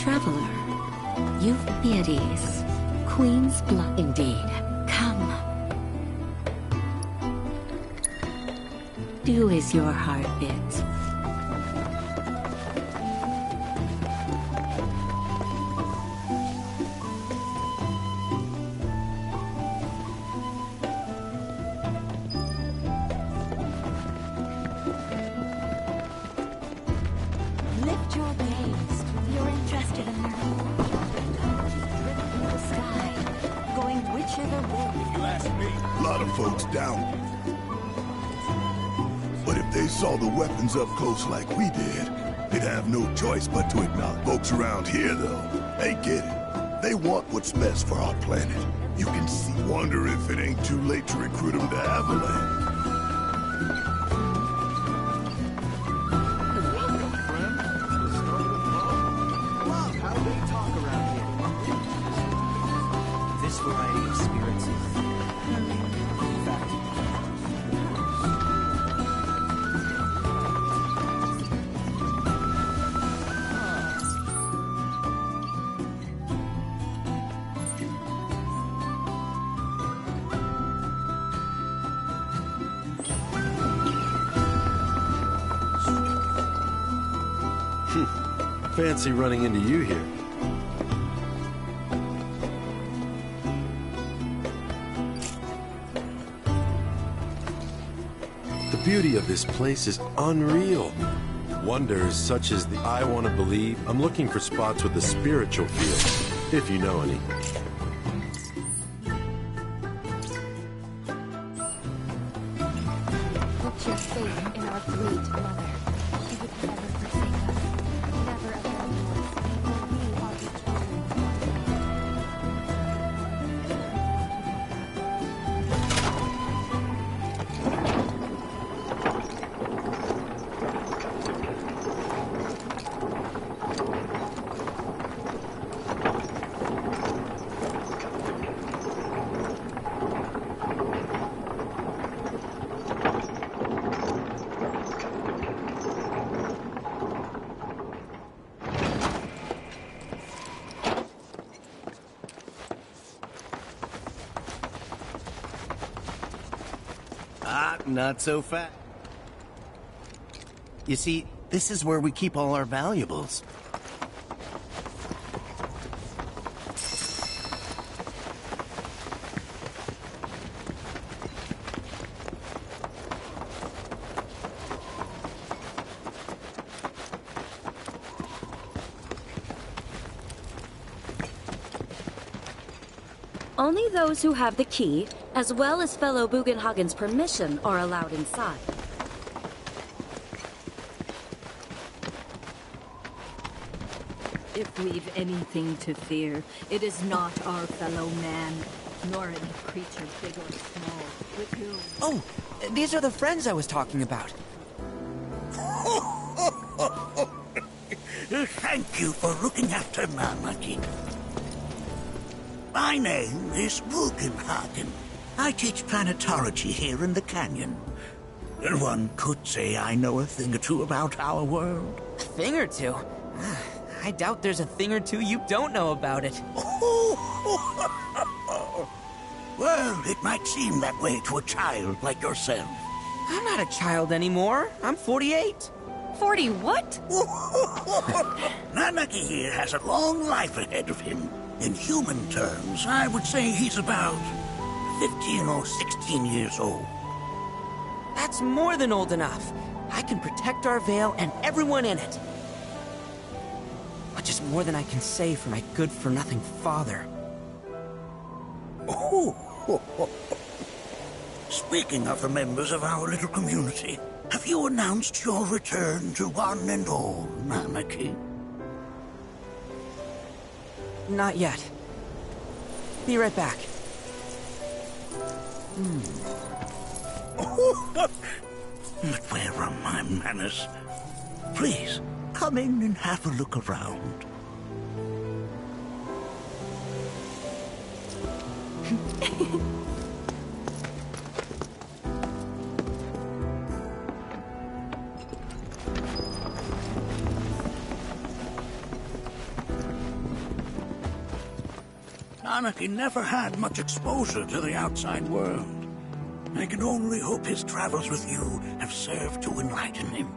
Traveler, you've be at ease. Queen's blood indeed. Come. Do as your heart bids. Lift your gaze. You're interested in the sky, going whichever way. You ask me. A lot of folks down. But if they saw the weapons up close like we did, they'd have no choice but to acknowledge. Folks around here, though, they get it. They want what's best for our planet. You can see. Wonder if it ain't too late to recruit them to Avalanche. Fancy running into you here. The beauty of this place is unreal. Wonders such as the I want to believe. I'm looking for spots with a spiritual feel, if you know any. Put your faith in our great mother. She would never forsake us, never abandon us, for we are Not so fast. You see, this is where we keep all our valuables. Only those who have the key, as well as fellow Bugenhagen's permission, are allowed inside. If we've anything to fear, it is not our fellow man, nor any creature big or small, with whom... Oh, these are the friends I was talking about. Thank you for looking after Nanaki. My name is Bugenhagen. I teach planetology here in the canyon. One could say I know a thing or two about our world. A thing or two? I doubt there's a thing or two you don't know about it. Well, it might seem that way to a child like yourself. I'm not a child anymore. I'm 48. 40 what? Nanaki here has a long life ahead of him. In human terms, I would say he's about 15 or 16 years old. That's more than old enough. I can protect our Vale and everyone in it. Which is more than I can say for my good-for-nothing father. Speaking of the members of our little community, have you announced your return to one and all, Nanaki? Not yet. Be right back. But where are my manners? Please, come in and have a look around. Anarchy never had much exposure to the outside world. I can only hope his travels with you have served to enlighten him.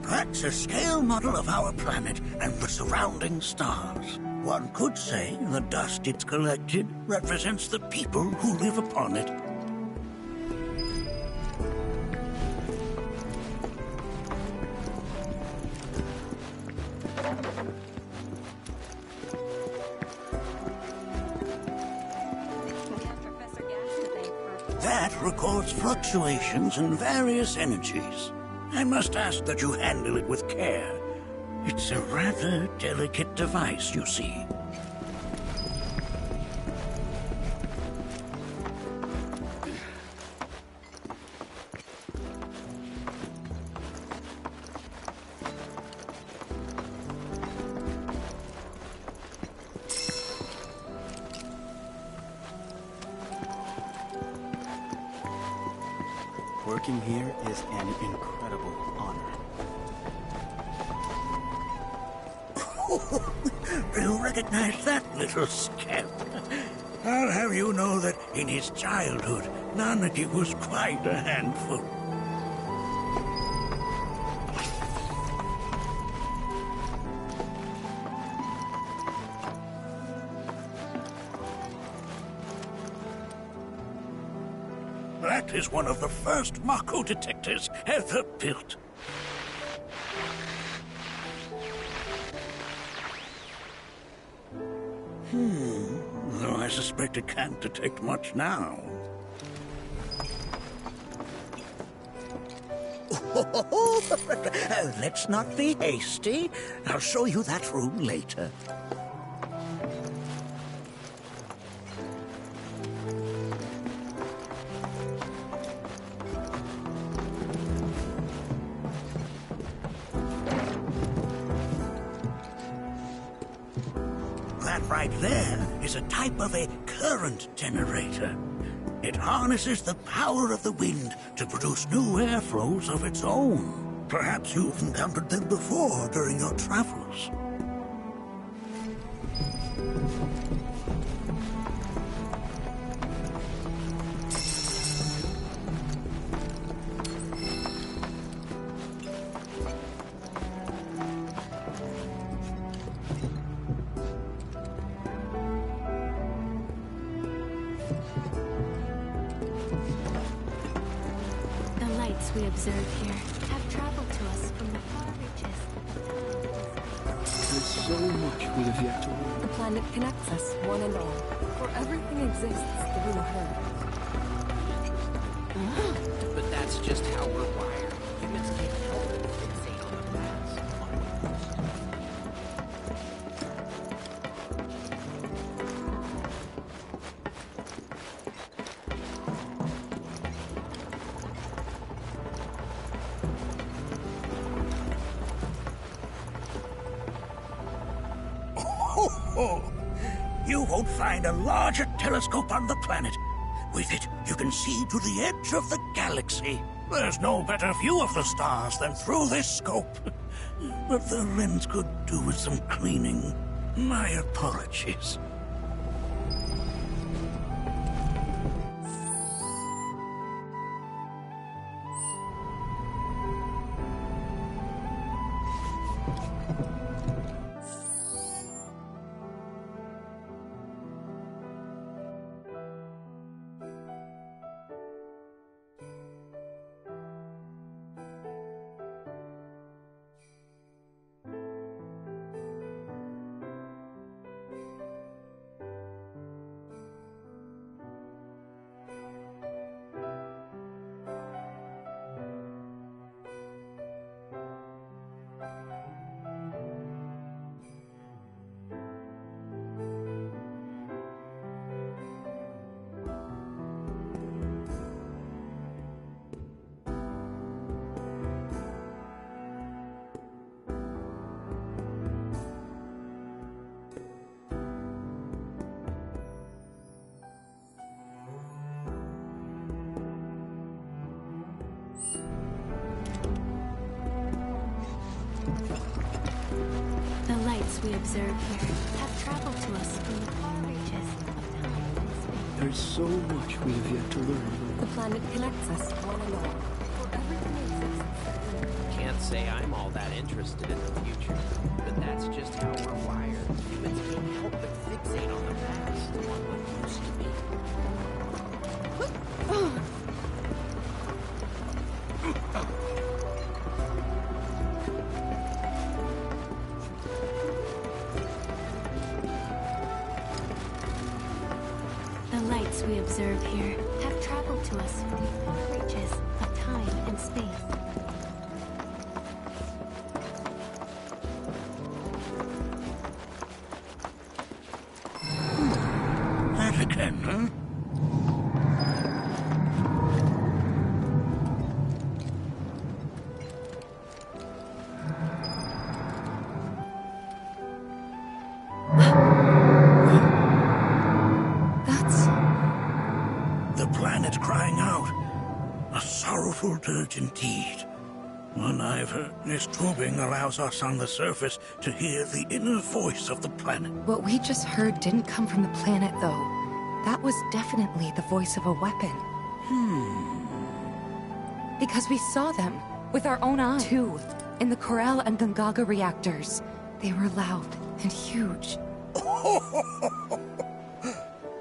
That's a scale model of our planet and the surrounding stars. One could say the dust it's collected represents the people who live upon it. That records fluctuations in various energies. I must ask that you handle it with care. It's a rather delicate device, you see. Working here is an incredible honor. Do you recognize that little scamp? I'll have you know that in his childhood, Nanaki was quite a handful. That is one of the first Mako detectors ever built. Though I suspect it can't detect much now. Let's not be hasty. I'll show you that room later. That right there is a type of a current generator. It harnesses the power of the wind to produce new airflows of its own. Perhaps you've encountered them before during your travels. The lights we observe here have traveled to us from the far reaches of There's so much we have yet to learn. The planet connects us, one and all, for everything exists through her. But that's just how we're wired. Humans can't help but fixate on the past. You won't find a larger telescope on the planet. With it, you can see to the edge of the galaxy. There's no better view of the stars than through this scope. But the lens could do with some cleaning. My apologies. we observe here have traveled to us from the far reaches of time and space. There's so much we have yet to learn. The planet connects us, one and all. For everything exists. Can't say I'm all that interested in the future, but that's just how we're wired. Humans can't help but fixate on the past, on what used to be. The lights we observe here have traveled to us from the far reaches of time and space. That again, huh? The planet crying out. A sorrowful dirge indeed. One I've heard, this tubing allows us on the surface to hear the inner voice of the planet. What we just heard didn't come from the planet, though. That was definitely the voice of a weapon. Because we saw them with our own eyes, too, in the Corel and Gungaga reactors. They were loud and huge.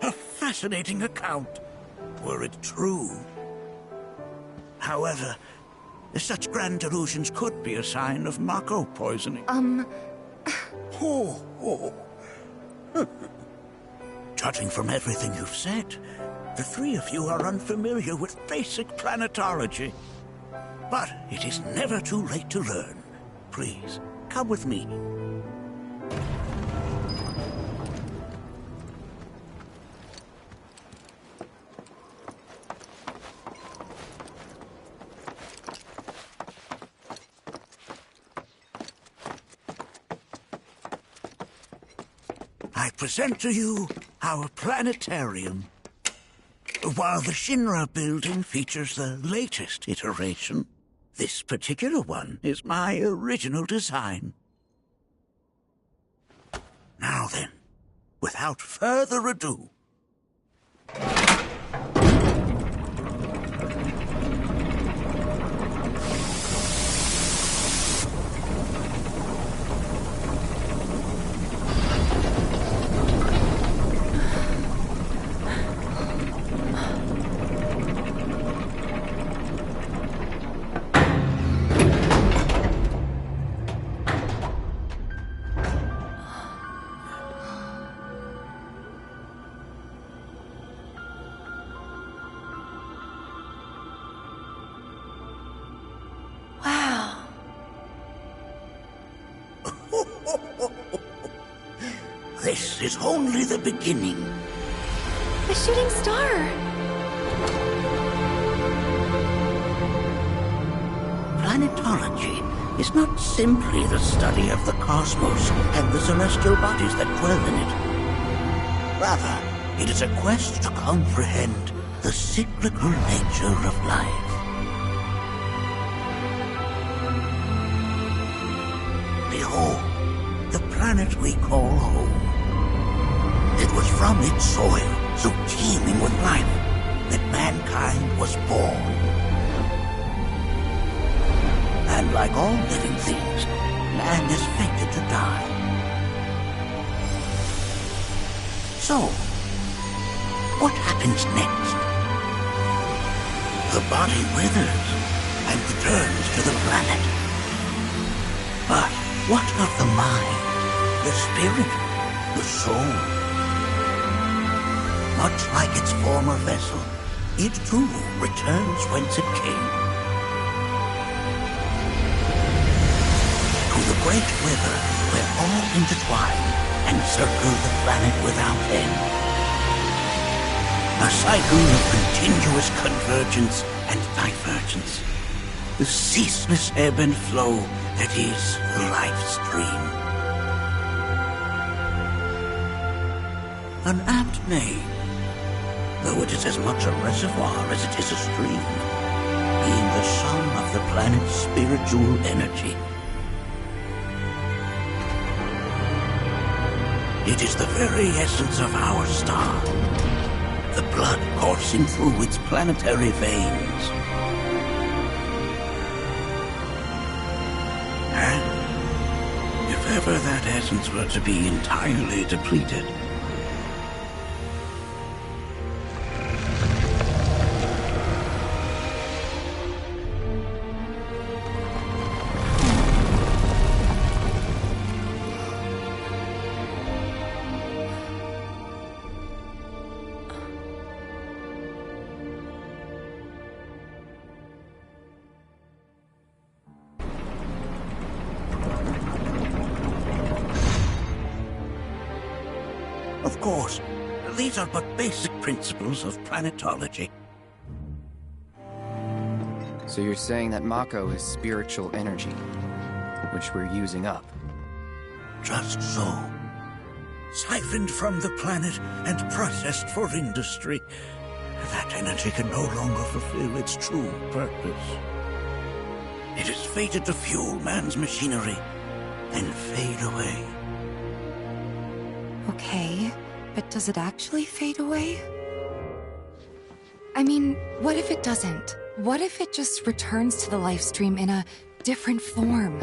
A fascinating account, were it true. However, such grand delusions could be a sign of Mako poisoning. Judging from everything you've said, the three of you are unfamiliar with basic planetology. But it is never too late to learn. Please, come with me. I present to you our planetarium. While the Shinra building features the latest iteration, this particular one is my original design. Now then, without further ado, this is only the beginning. The shooting star! Planetology is not simply the study of the cosmos and the celestial bodies that dwell in it. Rather, it is a quest to comprehend the cyclical nature of life. Behold, the planet we call home. It was from its soil, so teeming with life, that mankind was born. And like all living things, man is fated to die. So, what happens next? The body withers and returns to the planet. But what of the mind, the spirit, the soul? Much like its former vessel, it too returns whence it came. To the great river where all intertwine and circle the planet without end. A cycle of continuous convergence and divergence. The ceaseless ebb and flow that is the life stream. An apt name, though it is as much a reservoir as it is a stream, being the sum of the planet's spiritual energy. It is the very essence of our star. The blood coursing through its planetary veins. And if ever that essence were to be entirely depleted, of course, these are but basic principles of planetology. So you're saying that Mako is spiritual energy, which we're using up? Just so. Siphoned from the planet and processed for industry, that energy can no longer fulfill its true purpose. It is fated to fuel man's machinery and fade away. Okay, but does it actually fade away? I mean, what if it doesn't? What if it just returns to the life stream in a different form?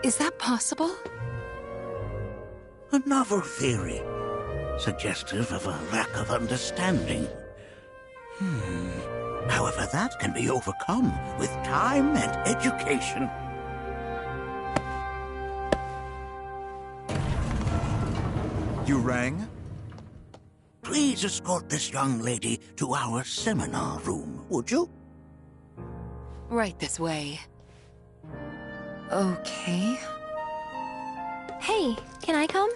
Is that possible? A novel theory, suggestive of a lack of understanding. However, that can be overcome with time and education. You rang? Please escort this young lady to our seminar room, would you? Right this way. Okay. Hey, can I come?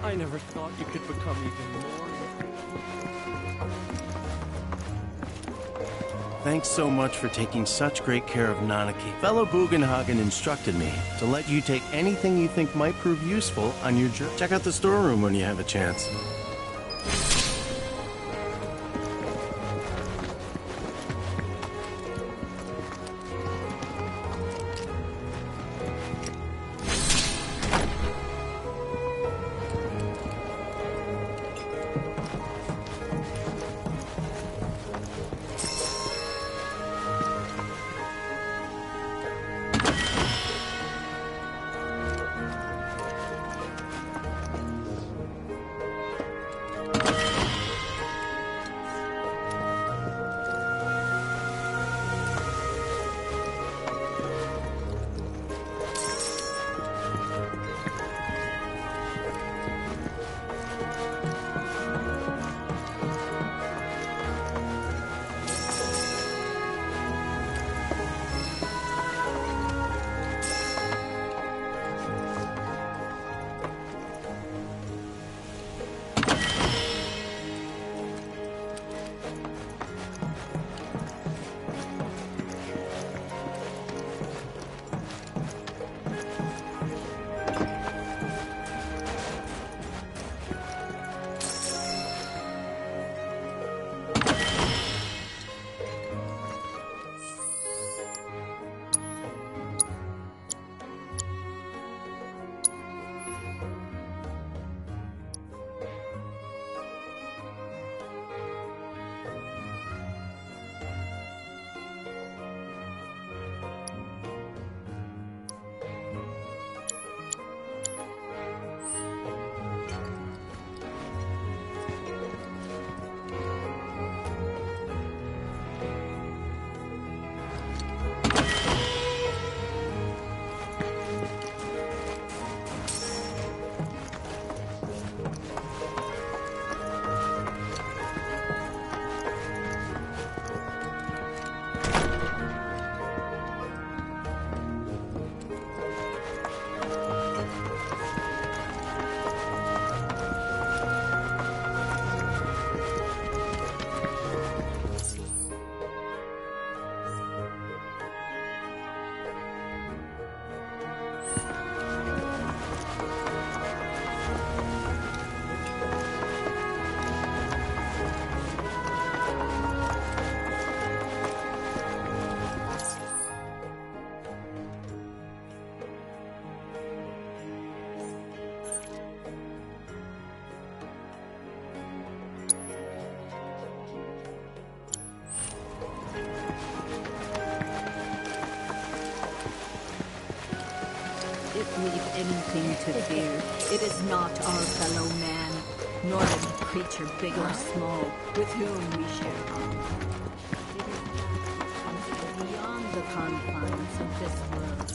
I never thought you could become even more. Thanks so much for taking such great care of Nanaki. Fellow Bugenhagen instructed me to let you take anything you think might prove useful on your journey. Check out the storeroom when you have a chance. we've anything to fear, it is not our fellow man, nor any creature big or small, with whom we share common. It is something beyond the confines of this world.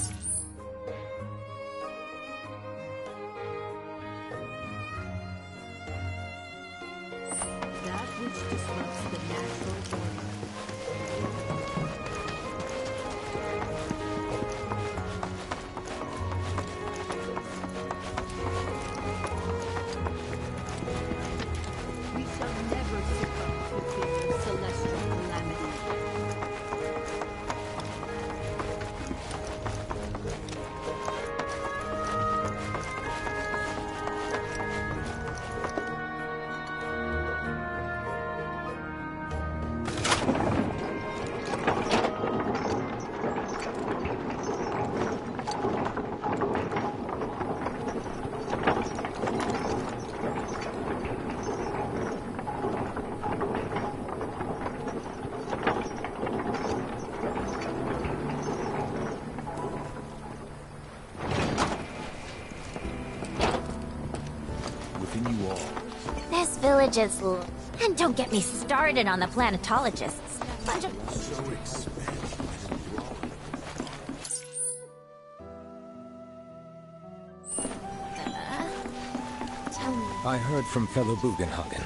That which disrupts the natural order. We shall never succumb to fear of celestial calamity. This village is and don't get me started on the planetologists. Bunch of I heard from fellow Bugenhagen.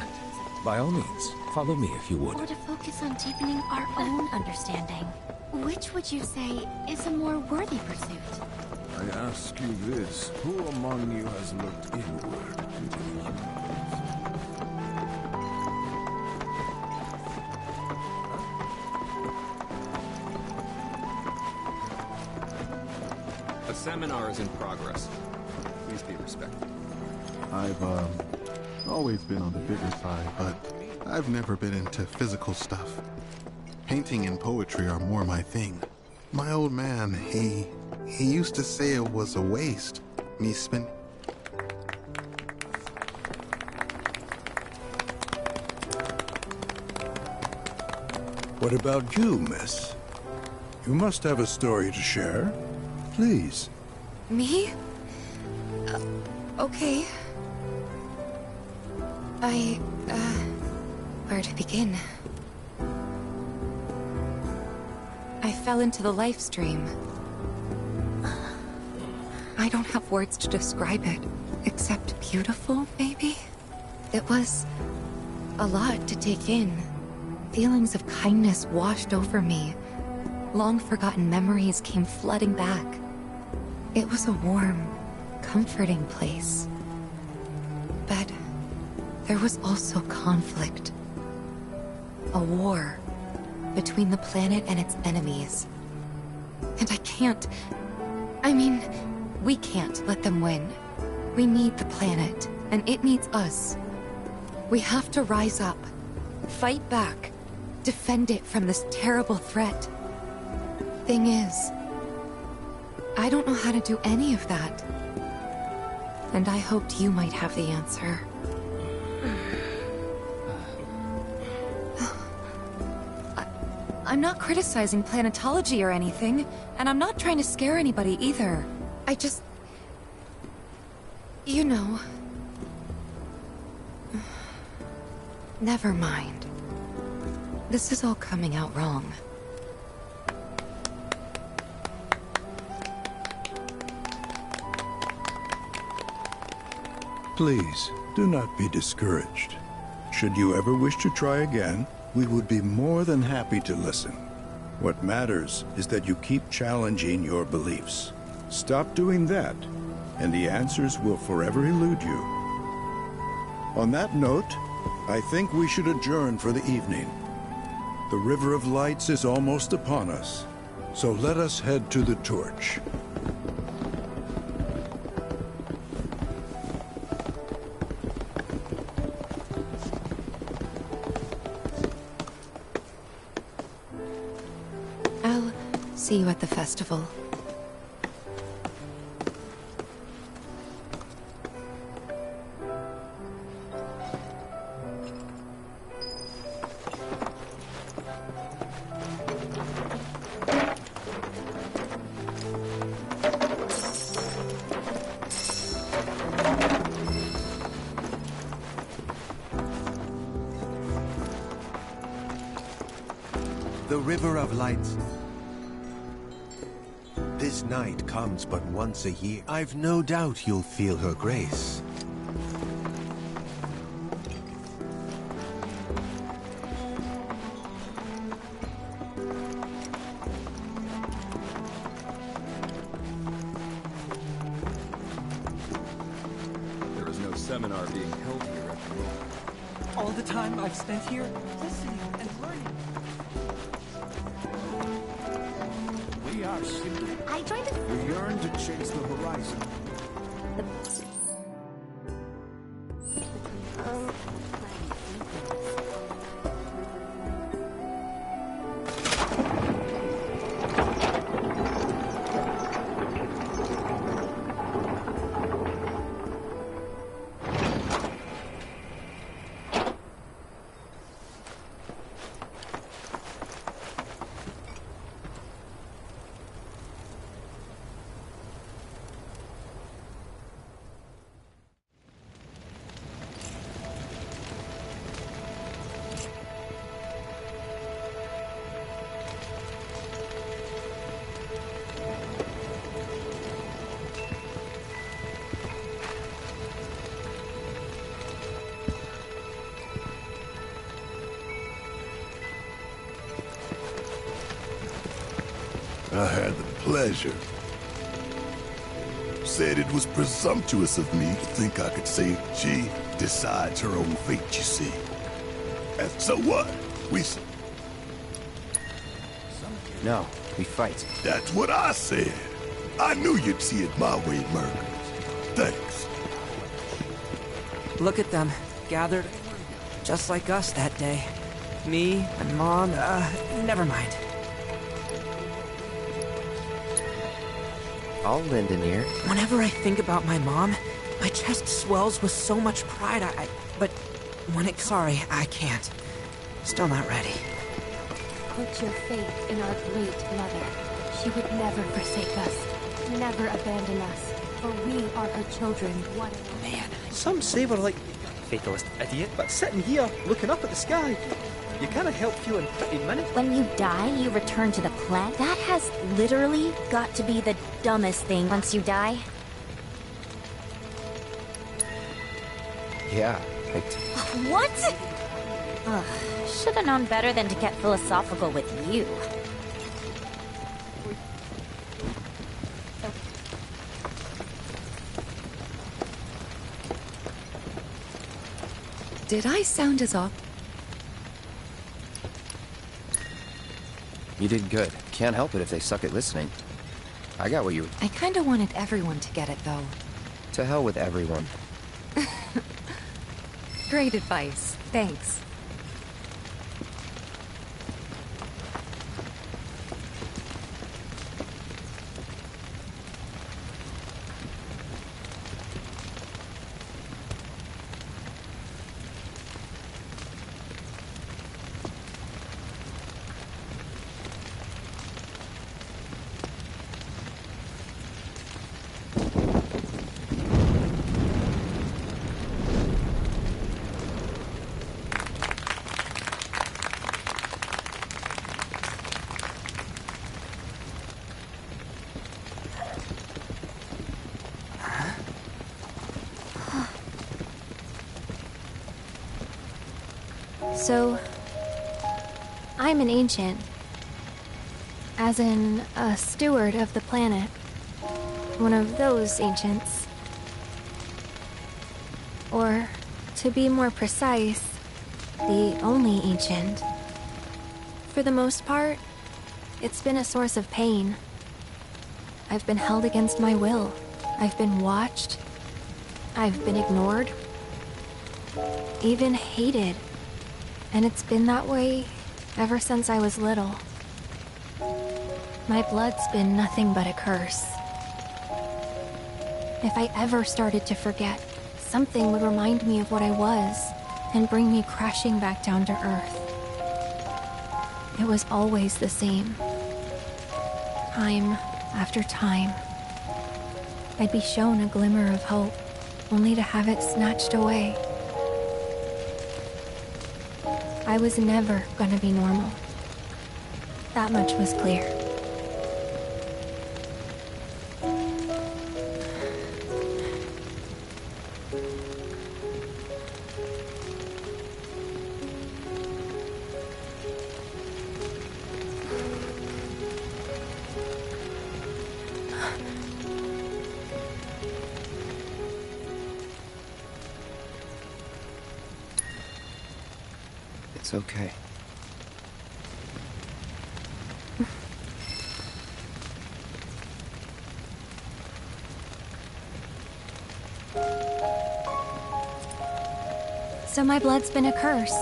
By all means, follow me if you would. Or to focus on deepening our own understanding. Which would you say is a more worthy pursuit? I ask you this, who among you has looked inward into the human? A seminar is in progress. Please be respected. I've, always been on the bigger side, but I've never been into physical stuff. Painting and poetry are more my thing. My old man, he used to say it was a waste. Me spend... What about you, miss? You must have a story to share. Please. Me? Okay. Where to begin? I fell into the life stream. I don't have words to describe it, except beautiful, maybe? It was a lot to take in. Feelings of kindness washed over me. Long-forgotten memories came flooding back. It was a warm, comforting place. But there was also conflict. A war between the planet and its enemies. And we can't let them win. We need the planet, and it needs us. We have to rise up, fight back, defend it from this terrible threat. Thing is, I don't know how to do any of that. And I hoped you might have the answer. I'm not criticizing planetology or anything, and I'm not trying to scare anybody either. I just... You know... Never mind. This is all coming out wrong. Please, do not be discouraged. Should you ever wish to try again, we would be more than happy to listen. What matters is that you keep challenging your beliefs. Stop doing that, and the answers will forever elude you. On that note, I think we should adjourn for the evening. The River of Lights is almost upon us, so let us head to the torch. I'll see you at the festival. the River of Lights. This night comes but once a year. I've no doubt you'll feel her grace. There is no seminar being held here at the moment. All the time I've spent here, listening and learning. We are simply... I joined a... We yearn to chase the horizon. I had the pleasure. Said it was presumptuous of me to think I could say she decides her own fate, you see. And so what? No, we fight. That's what I said. I knew you'd see it my way, Merc. Thanks. Look at them, gathered just like us that day. Me and Mom, never mind. I'll lend an ear. Whenever I think about my mom, my chest swells with so much pride, but when it's sorry, I can't. Still not ready. Put your faith in our great mother. She would never forsake us, never abandon us, for we are her children. What a Man, some say we're like fatalist idiot, but sitting here looking up at the sky, you can't help feeling pretty minute. When you die, you return to the planet? That has literally got to be the dumbest thing once you die. Yeah, What? Ugh, should have known better than to get philosophical with you. Did I sound as off? You did good. Can't help it if they suck at listening. I got what you... I kinda wanted everyone to get it, though. To hell with everyone. Great advice. Thanks. So, I'm an ancient. As in, a steward of the planet. One of those ancients. Or, to be more precise, the only ancient. For the most part, it's been a source of pain. I've been held against my will. I've been watched. I've been ignored. Even hated. And it's been that way ever since I was little. My blood's been nothing but a curse. If I ever started to forget, something would remind me of what I was and bring me crashing back down to Earth. It was always the same. Time after time. I'd be shown a glimmer of hope, only to have it snatched away. I was never gonna be normal. That much was clear. It's okay. So my blood's been a curse,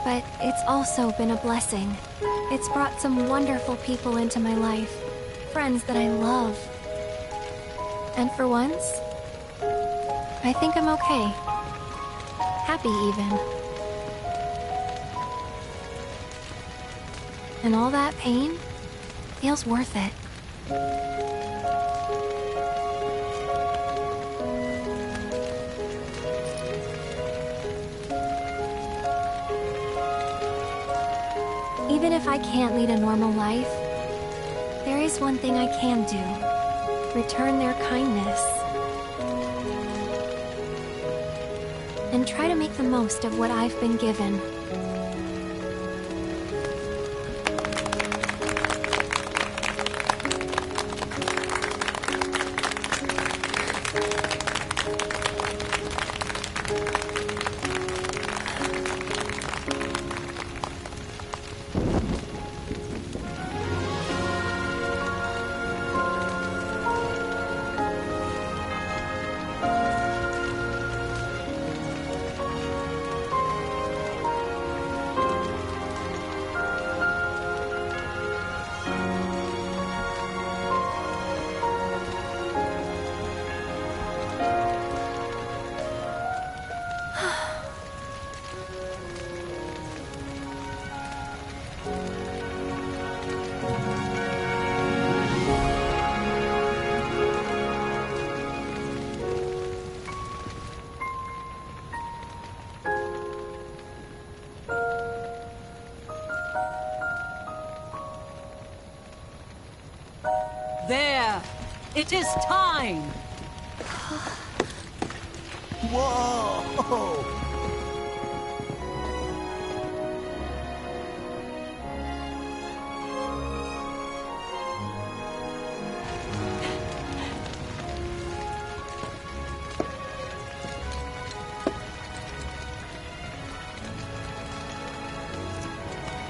but it's also been a blessing. It's brought some wonderful people into my life, friends that I love. And for once, I think I'm okay. Happy even. And all that pain feels worth it. Even if I can't lead a normal life, there is one thing I can do. Return their kindness. And try to make the most of what I've been given. There! It is time! Whoa!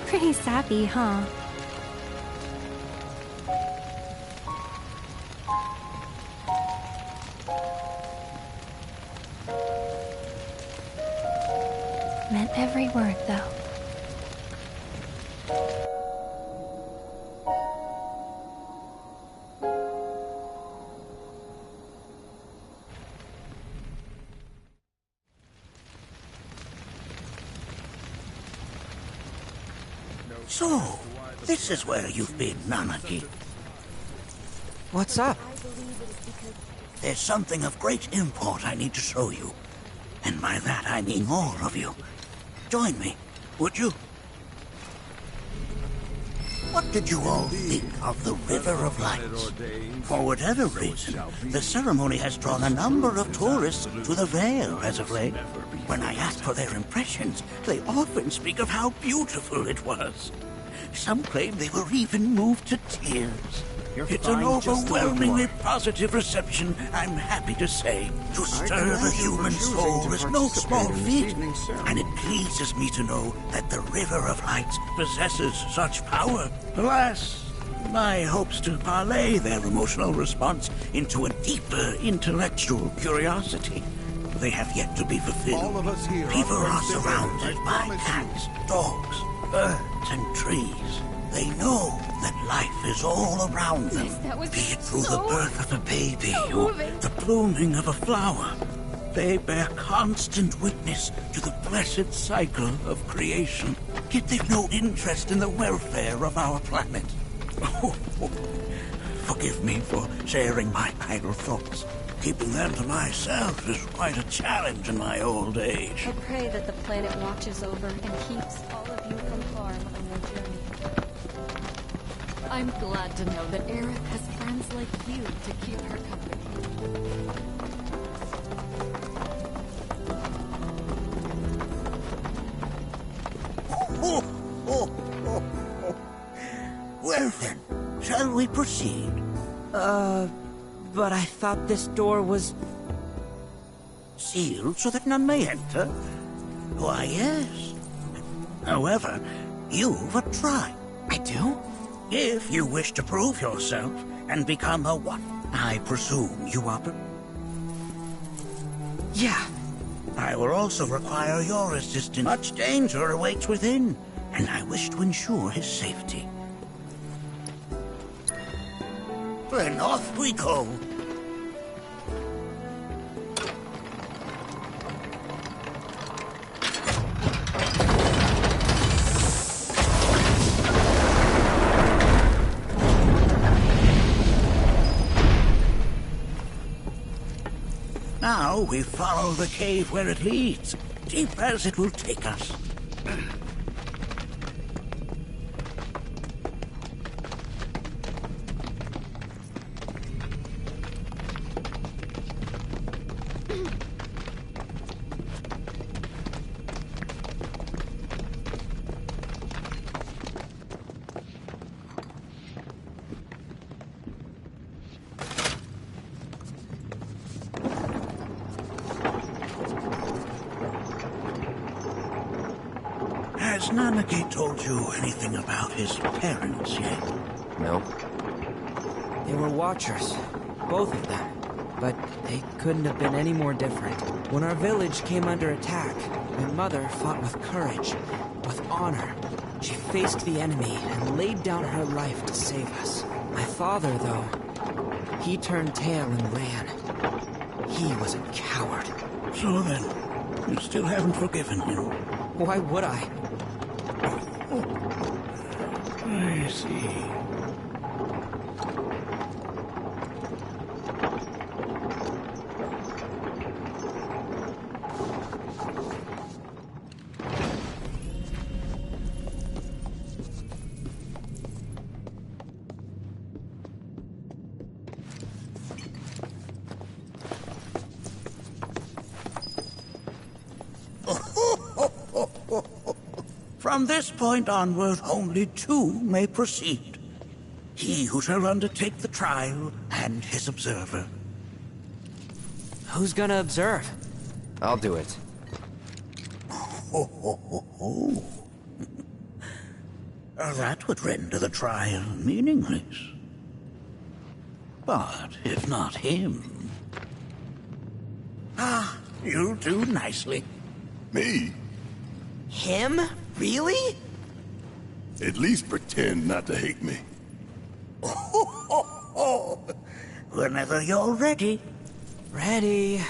Pretty sappy, huh? Meant every word, though. So, this is where you've been, Nanaki. What's up? There's something of great import I need to show you. And by that I mean all of you. Join me, would you? What did you all think of the River of Lights? For whatever reason, the ceremony has drawn a number of tourists to the Vale as of late. When I ask for their impressions, they often speak of how beautiful it was. Some claim they were even moved to tears. It's an overwhelmingly positive reception, I'm happy to say. To stir the human soul is no small feat, and it pleases me to know that the River of Lights possesses such power. Alas, my hopes to parlay their emotional response into a deeper intellectual curiosity, they have yet to be fulfilled. All of us here People are surrounded by cats, dogs, birds, and trees. They know that life is all around them, be it through the birth of a baby or the blooming of a flower. They bear constant witness to the blessed cycle of creation, yet they've no interest in the welfare of our planet. Forgive me for sharing my idle thoughts. Keeping them to myself is quite a challenge in my old age. I pray that the planet watches over and keeps all of you from harm on your journey. I'm glad to know that Aerith has friends like you to keep her company. Well then, shall we proceed? But I thought this door was... Sealed so that none may enter? Why, yes. However, you've a try. I do? If you wish to prove yourself and become a one, I presume you are... Yeah. I will also require your assistance. Much danger awaits within, and I wish to ensure his safety. Then off we go. Now we follow the cave where it leads, deep as it will take us. Has Nanaki told you anything about his parents yet? Nope. They were watchers, both of them. But they couldn't have been any more different. When our village came under attack, my mother fought with courage, with honor. She faced the enemy and laid down her life to save us. My father, though, he turned tail and ran. He was a coward. So then, you still haven't forgiven him? Why would I? I see. From this point onward, only two may proceed. He who shall undertake the trial and his observer. Who's gonna observe? I'll do it. That would render the trial meaningless. But if not him... Ah, you'll do nicely. Me? Him? Really? At least pretend not to hate me. Whenever you're ready. Ready.